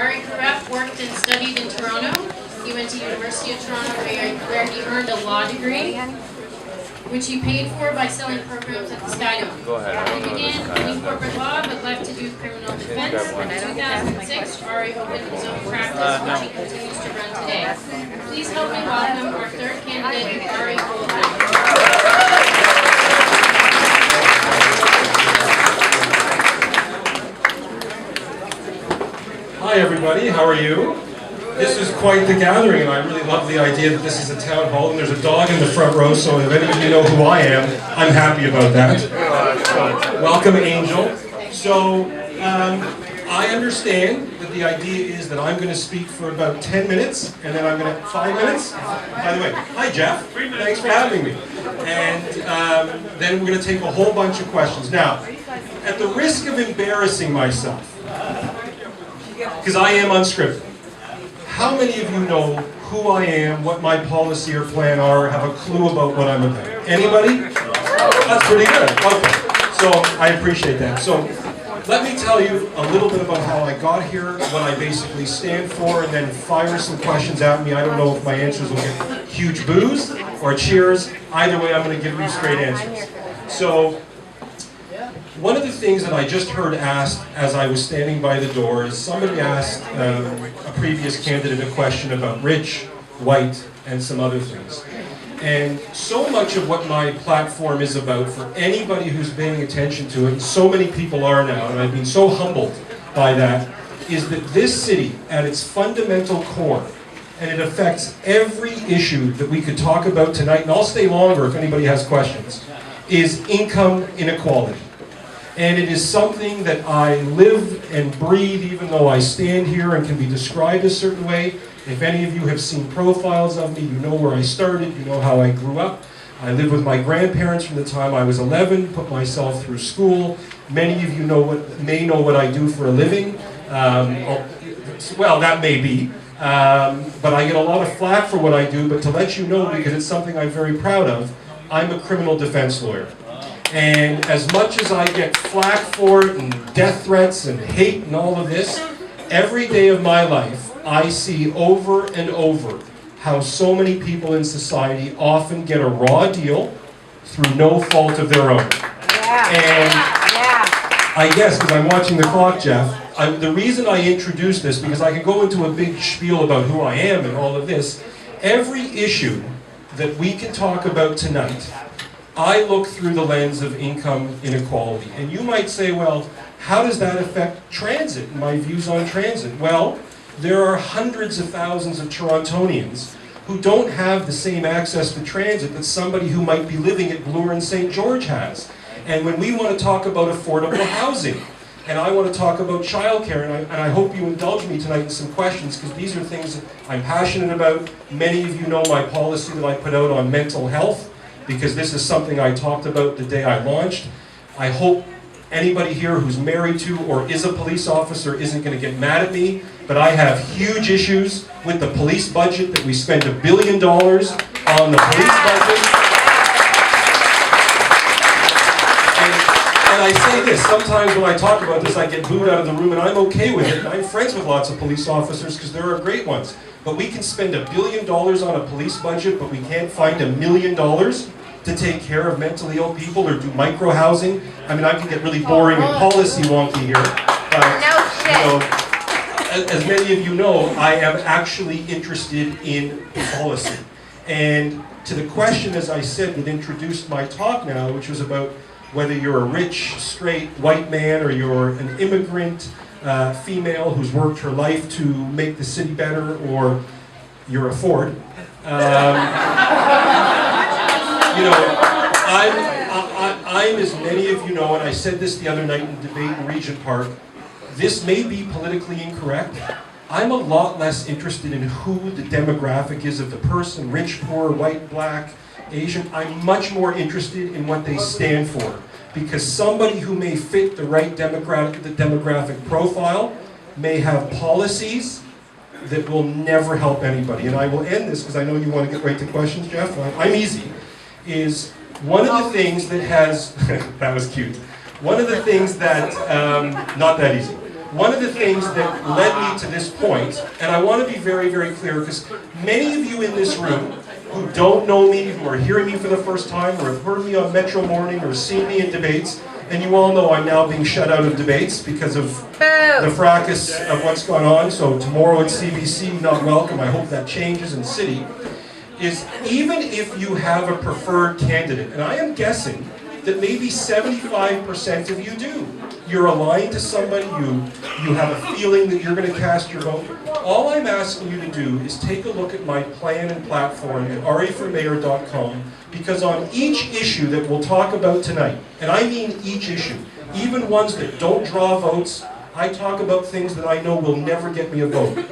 Ari worked and studied in Toronto. He went to University of Toronto where he earned a law degree, which he paid for by selling programs at the Skydome. Go ahead. He began doing corporate law but left to do criminal defense. In 2006, Ari opened his own practice, which he continues to run today. Please help me welcome our third candidate, Ari Goldkind. Hi everybody, how are you? This is quite the gathering, and I really love the idea that this is a town hall and there's a dog in the front row, so if any of you know who I am, I'm happy about that. Welcome, Angel. So, I understand that the idea is that I'm going to speak for about 10 minutes, and then I'm going to, 5 minutes? By the way, hi Jeff, thanks for having me. And then we're going to take a whole bunch of questions. Now, at the risk of embarrassing myself, because I am unscripted, how many of you know who I am, what my policy or plan are, have a clue about what I'm about? Anybody? That's pretty good. Okay. So I appreciate that. So let me tell you a little bit about how I got here, what I basically stand for, and then fire some questions at me. I don't know if my answers will get huge boos or cheers. Either way, I'm going to give you straight answers. So one of the things that I just heard asked as I was standing by the door is somebody asked a previous candidate a question about rich, white, and some other things. And so much of what my platform is about, for anybody who's paying attention to it, and so many people are now, and I've been so humbled by that, is that this city, at its fundamental core, and it affects every issue that we could talk about tonight, and I'll stay longer if anybody has questions, is income inequality. And it is something that I live and breathe, even though I stand here and can be described a certain way. If any of you have seen profiles of me, you know where I started, you know how I grew up. I lived with my grandparents from the time I was 11, put myself through school. Many of you may know what I do for a living. Well, that may be. But I get a lot of flack for what I do, but to let you know, because it's something I'm very proud of, I'm a criminal defense lawyer. And as much as I get flack for it, and death threats, and hate, and all of this, every day of my life, I see over and over how so many people in society often get a raw deal through no fault of their own. And I guess, because I'm watching the clock, Jeff, the reason I introduce this, because I can go into a big spiel about who I am and all of this, every issue that we can talk about tonight, I look through the lens of income inequality. And you might say, well, how does that affect transit and my views on transit? Well, there are hundreds of thousands of Torontonians who don't have the same access to transit that somebody who might be living at Bloor and St. George has. And when we want to talk about affordable housing, and I want to talk about childcare, and I hope you indulge me tonight in some questions, because these are things that I'm passionate about. Many of you know my policy that I put out on mental health, because this is something I talked about the day I launched. I hope anybody here who's married to or is a police officer isn't going to get mad at me, but I have huge issues with the police budget, that we spend $1 billion on the police budget. And I say this, sometimes when I talk about this I get booed out of the room, and I'm okay with it, and I'm friends with lots of police officers because there are great ones. But we can spend $1 billion on a police budget, but we can't find $1 million to take care of mentally ill people or do micro-housing. I mean, I can get really boring and policy wonky here. No shit. You know, as many of you know, I am actually interested in policy. And to the question, as I said, that introduced my talk now, which was about whether you're a rich, straight, white man, or you're an immigrant female who's worked her life to make the city better, or you're a Ford. You know, I'm, as many of you know, and I said this the other night in debate in Regent Park, this may be politically incorrect. I'm a lot less interested in who the demographic is of the person, rich, poor, white, black, Asian. I'm much more interested in what they stand for. Because somebody who may fit the right demographic profile may have policies that will never help anybody. And I will end this, because I know you want to get right to questions, Jeff. I'm easy. Is one of the things that has, that was cute. One of the things that, not that easy. one of the things that led me to this point, and I want to be very, very clear, because many of you in this room who don't know me, who are hearing me for the first time, or have heard me on Metro Morning, or seen me in debates, and you all know I'm now being shut out of debates because of the fracas of what's gone on, so tomorrow at CBC, not welcome, I hope that changes in City, is even if you have a preferred candidate, and I am guessing that maybe 75% of you do. You're aligned to somebody, you have a feeling that you're going to cast your vote. All I'm asking you to do is take a look at my plan and platform at ariformayor.com, because on each issue that we'll talk about tonight, and I mean each issue, even ones that don't draw votes, I talk about things that I know will never get me a vote.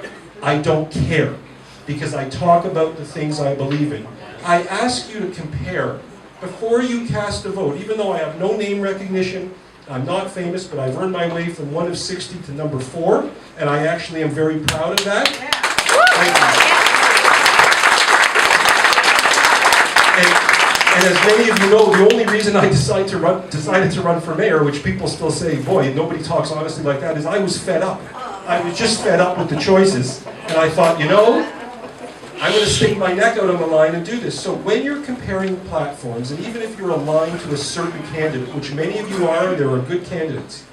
I don't care, because I talk about the things I believe in. I ask you to compare before you cast a vote, even though I have no name recognition, I'm not famous, but I've earned my way from 1 of 60 to number 4, and I actually am very proud of that. And as many of you know, the only reason I decided to run for mayor, which people still say, boy, nobody talks honestly like that, is I was fed up. I was just fed up with the choices, and I thought, you know, I'm going to stick my neck out on the line and do this. So when you're comparing platforms, and even if you're aligned to a certain candidate, which many of you are, there are good candidates,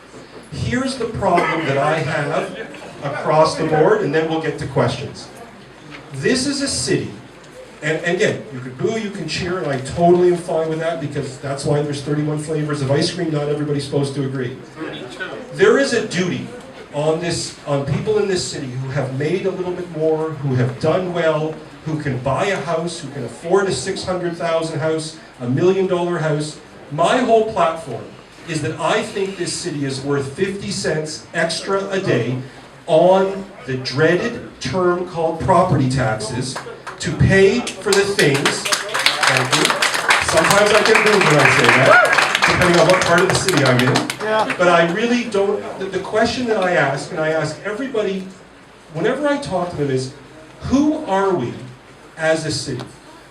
here's the problem that I have across the board, and then we'll get to questions. This is a city, and again, you can boo, you can cheer, and I totally am fine with that, because that's why there's 31 flavors of ice cream, not everybody's supposed to agree. There is a duty on people in this city who have made a little bit more, who have done well, who can buy a house, who can afford a $600,000 house, $1 million house. My whole platform is that I think this city is worth 50 cents extra a day on the dreaded term called property taxes to pay for the things, thank you. Sometimes I get booed when I say that, depending on what part of the city I'm in. Yeah. But I really don't, the question that I ask, and I ask everybody, whenever I talk to them is, who are we as a city?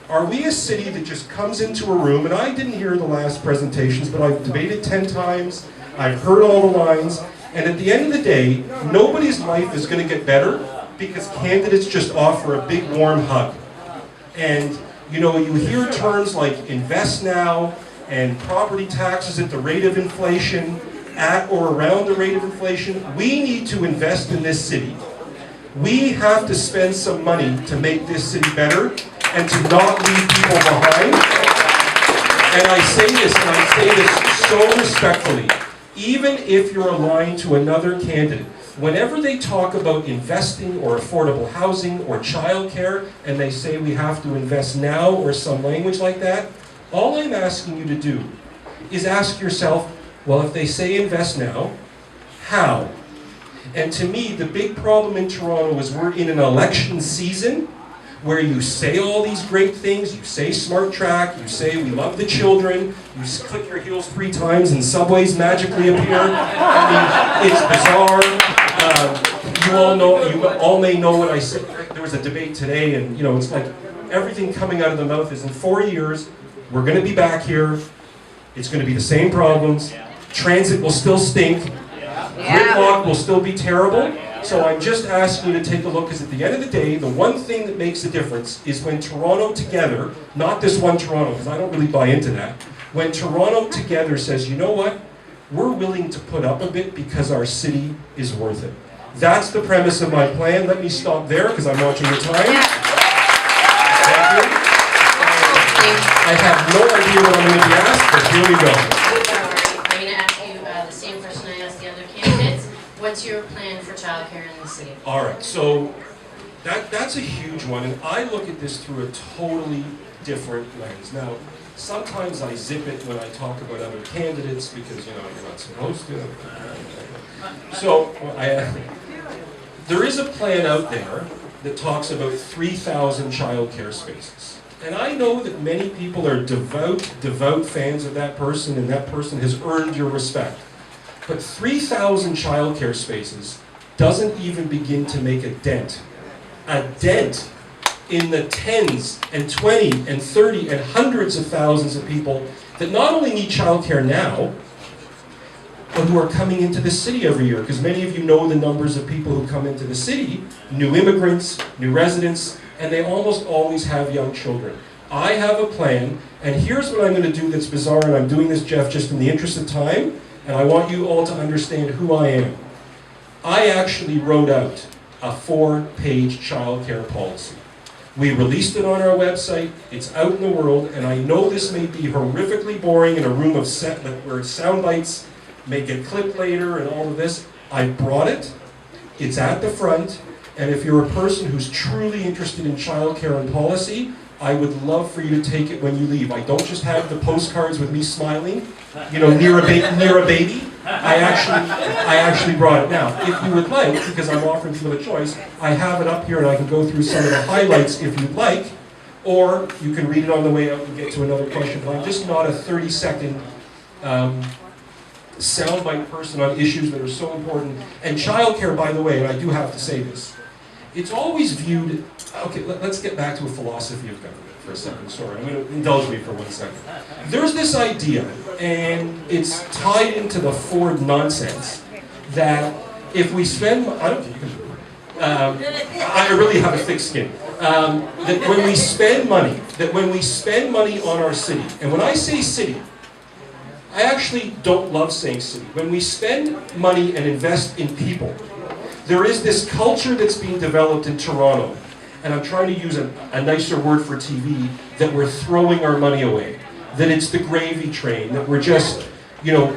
Are we a city that just comes into a room, and I didn't hear the last presentations, but I've debated 10 times, I've heard all the lines, and at the end of the day, nobody's life is going to get better because candidates just offer a big warm hug. And you know, you hear terms like invest now, and property taxes at the rate of inflation, at or around the rate of inflation. We need to invest in this city. We have to spend some money to make this city better and to not leave people behind. And I say this so respectfully, even if you're aligned to another candidate, whenever they talk about investing or affordable housing or childcare, and they say we have to invest now or some language like that, all I'm asking you to do is ask yourself, well, if they say invest now, how? And to me, the big problem in Toronto is we're in an election season where you say all these great things, you say smart track, you say we love the children, you click your heels 3 times and subways magically appear. I mean, it's bizarre. You all may know what I said. There was a debate today, and you know, it's like everything coming out of the mouth is in 4 years, we're going to be back here, it's going to be the same problems, transit will still stink, gridlock will still be terrible. So I'm just asking you to take a look, because at the end of the day, the one thing that makes a difference is when Toronto together, not this one Toronto, because I don't really buy into that, when Toronto together says, you know what, we're willing to put up a bit because our city is worth it. That's the premise of my plan. Let me stop there, because I'm watching the time. Thank you. I have no idea what I'm going to be asked, but here we go. I'm going to ask you the same question I asked the other candidates. What's your plan for childcare in the city? All right, so that's a huge one, and I look at this through a totally different lens. Now, sometimes I zip it when I talk about other candidates because, you know, you're not supposed to. So, there is a plan out there that talks about 3,000 childcare spaces. And I know that many people are devout fans of that person, and that person has earned your respect. But 3,000 childcare spaces doesn't even begin to make a dent in the tens and 20 and 30 and hundreds of thousands of people that not only need childcare now, but who are coming into the city every year. Because many of you know the numbers of people who come into the city, new immigrants, new residents, and they almost always have young children. I have a plan, and here's what I'm going to do that's bizarre, and I'm doing this, Jeff, just in the interest of time, and I want you all to understand who I am. I actually wrote out a 4-page childcare policy. We released it on our website, it's out in the world, and I know this may be horrifically boring in a room of where sound bites may get clipped later and all of this. I brought it, it's at the front, and if you're a person who's truly interested in childcare and policy, I would love for you to take it when you leave. I don't just have the postcards with me smiling, you know, near a baby. I actually brought it. Now, if you would like, because I'm offering people a choice, I have it up here and I can go through some of the highlights if you'd like, or you can read it on the way out and get to another question. But I'm just not a 30-second soundbite person on issues that are so important. And childcare, by the way, and I do have to say this, it's always viewed. Okay, let's get back to a philosophy of government for a second. Sorry, I'm going to indulge me for 1 second. There's this idea, and it's tied into the Ford nonsense, that if we spend, I don't think you can, I really have a thick skin, that when we spend money on our city, and when I say city, I actually don't love saying city. When we spend money and invest in people, there is this culture that's being developed in Toronto, and I'm trying to use a nicer word for TV, that we're throwing our money away, that it's the gravy train, that we're just, you know,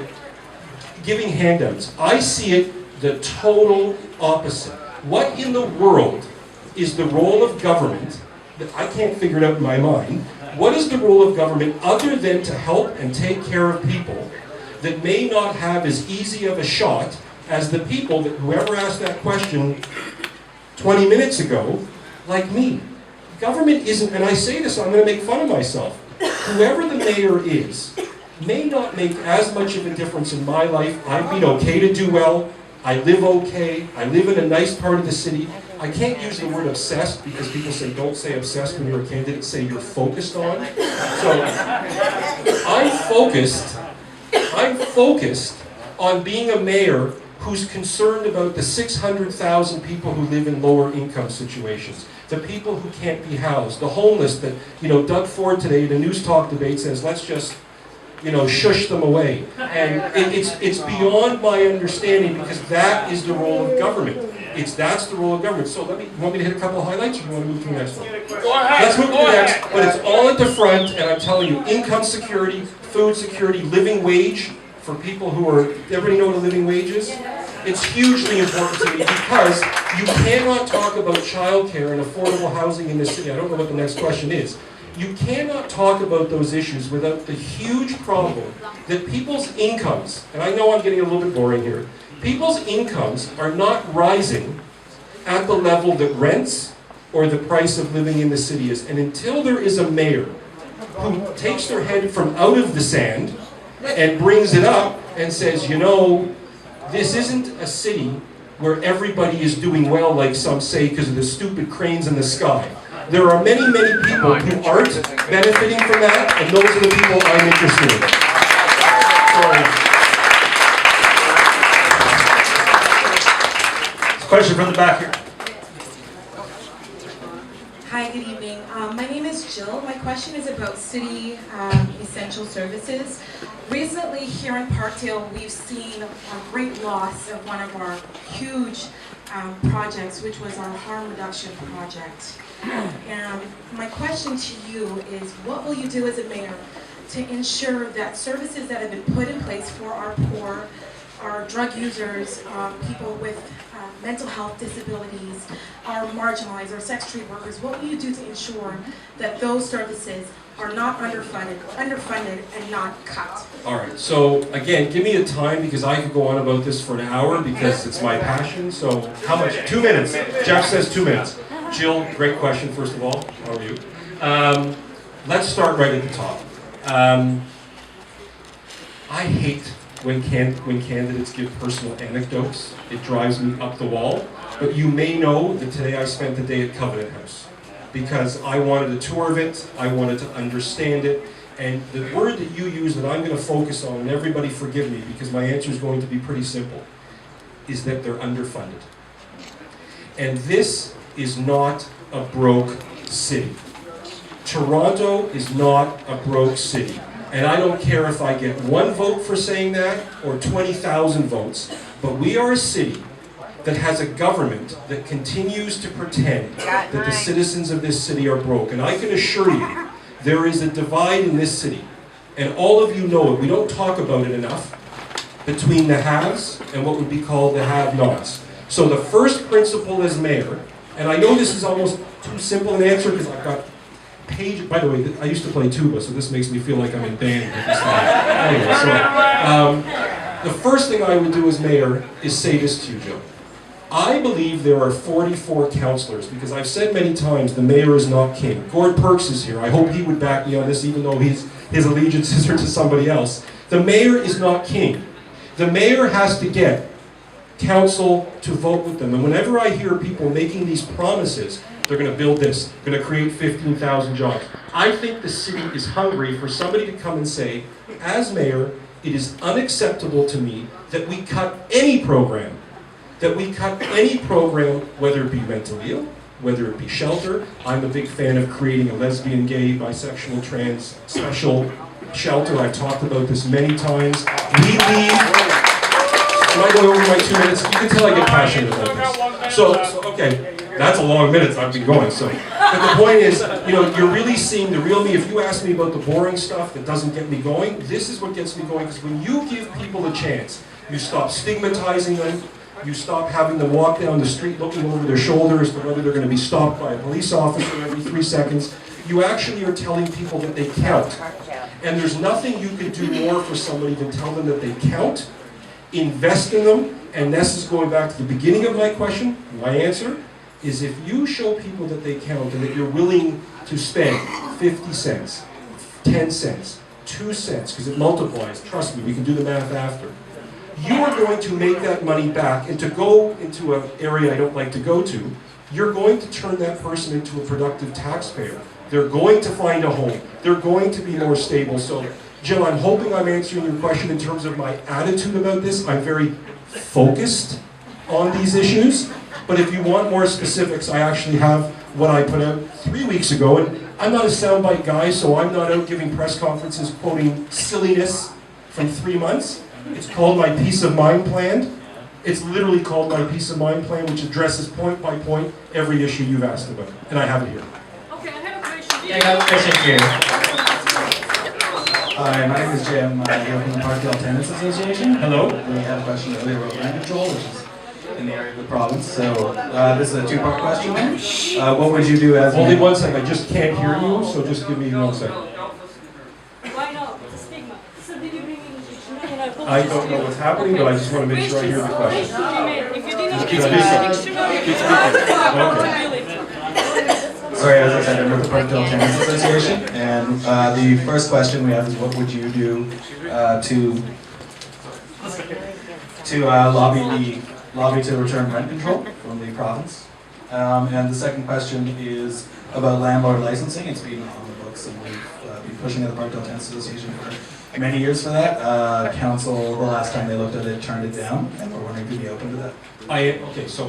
giving handouts. I see it the total opposite. What in the world is the role of government, that I can't figure it out in my mind, what is the role of government other than to help and take care of people that may not have as easy of a shot as the people that whoever asked that question 20 minutes ago, like me. Government isn't, and I say this, I'm going to make fun of myself. Whoever the mayor is may not make as much of a difference in my life. I've been okay to do well. I live okay. I live in a nice part of the city. I can't use the word obsessed because people say don't say obsessed when you're a candidate, say you're focused on. So I'm focused on being a mayor who's concerned about the 600,000 people who live in lower income situations, the people who can't be housed, the homeless that, you know, Doug Ford today in a News Talk debate says, let's just, you know, shush them away. And it's beyond my understanding because that is the role of government. That's the role of government. So you want me to hit a couple of highlights or do you want to move to the next one? Let's move to the next, but it's all at the front, and I'm telling you, income security, food security, living wage, for people who are, everybody know what a living wage is? It's hugely important to me because you cannot talk about childcare and affordable housing in this city. I don't know what the next question is. You cannot talk about those issues without the huge problem that people's incomes, and I know I'm getting a little bit boring here, people's incomes are not rising at the level that rents or the price of living in the city is. And until there is a mayor who takes their head from out of the sand and brings it up and says, you know, this isn't a city where everybody is doing well, like some say, because of the stupid cranes in the sky. There are many, many people who aren't benefiting from that, and those are the people I'm interested in. Sorry. Question from the back here. Hi, good evening. My name is Jill. My question is about city essential services. Recently here in Parkdale, we've seen a great loss of one of our huge projects, which was our harm reduction project. And my question to you is, what will you do as a mayor to ensure that services that have been put in place for our poor, our drug users, people with mental health disabilities, our marginalized, our sex trade workers, what will you do to ensure that those services are not underfunded and not cut? All right, so again, give me a time because I could go on about this for an hour because it's my passion. So how much? 2 minutes. Jeff says 2 minutes. Jill, great question, first of all. How are you? Let's start right at the top. I hate when candidates give personal anecdotes. It drives me up the wall. But you may know that today I spent the day at Covenant House because I wanted a tour of it, I wanted to understand it, And the word that you use that I'm going to focus on, and everybody forgive me because my answer is going to be pretty simple, is that they're underfunded. And this is not a broke city. Toronto is not a broke city. And I don't care if I get 1 vote for saying that or 20,000 votes, but we are a city that has a government that continues to pretend that the citizens of this city are broke. And I can assure you, there is a divide in this city, and all of you know it, we don't talk about it enough, between the haves and what would be called the have-nots. So the first principle as mayor, and I know this is almost too simple an answer because I've got page, by the way, I used to play tuba, so this makes me feel like I'm in band at this time. Anyway, so the first thing I would do as mayor is say this to you, Joe. I believe there are 44 councillors, because I've said many times the mayor is not king. Gord Perks is here. I hope he would back me on this, even though his allegiances are to somebody else. The mayor is not king. The mayor has to get council to vote with them. And whenever I hear people making these promises, they're going to build this, going to create 15,000 jobs. I think the city is hungry for somebody to come and say, as mayor, it is unacceptable to me that we cut any program. Whether it be mentally ill, whether it be shelter. I'm a big fan of creating a lesbian, gay, bisexual, trans special shelter. I've talked about this many times. We leave. Am I going over my 2 minutes? You can tell I get passionate about this. So okay, that's a long minute I've been going. So, but the point is, you're really seeing the real me. If you ask me about the boring stuff that doesn't get me going, this is what gets me going. Because when you give people a chance, you stop stigmatizing them. You stop having them walk down the street looking over their shoulder as to whether they're going to be stopped by a police officer every 3 seconds. You actually are telling people that they count. And there's nothing you can do more for somebody than tell them that they count, invest in them, and this is going back to the beginning of my question. My answer is if you show people that they count and that you're willing to spend 50 cents, 10 cents, 2 cents, because it multiplies, trust me, we can do the math after. You are going to make that money back, and to go into an area I don't like to go to, you're going to turn that person into a productive taxpayer. They're going to find a home. They're going to be more stable. So, Jill, I'm hoping I'm answering your question in terms of my attitude about this. I'm very focused on these issues, but if you want more specifics, I actually have what I put out 3 weeks ago, and I'm not a soundbite guy, so I'm not out giving press conferences quoting silliness from 3 months. It's called my Peace of Mind Plan. It's literally called my Peace of Mind Plan, which addresses point by point every issue you've asked about. And I have it here. Okay, I have a question. Yeah, I got a question here. Hi, my name is Jim. I work in the Parkdale Tenants Association. Hello. We had a question earlier about land control, which is in the area of the province. So this is a 2-part question. What would you do as Only 1 second. I just can't hear you, so just give me 1 second. Why not? It's a stigma. So did you bring in I don't know what's happening, but I just want to make sure I hear the question. If you didn't Keep speaking. Sorry, as I said, I'm with the Parkdale Tenants Association, and the first question we have is, what would you do to lobby to return rent control from the province? And the second question is about landlord licensing. It's been on the books, and we've been pushing at the Parkdale Tenants Association for many years for that. Council, the last time they looked at it, turned it down, and we're wondering if you'd be open to that. Okay, so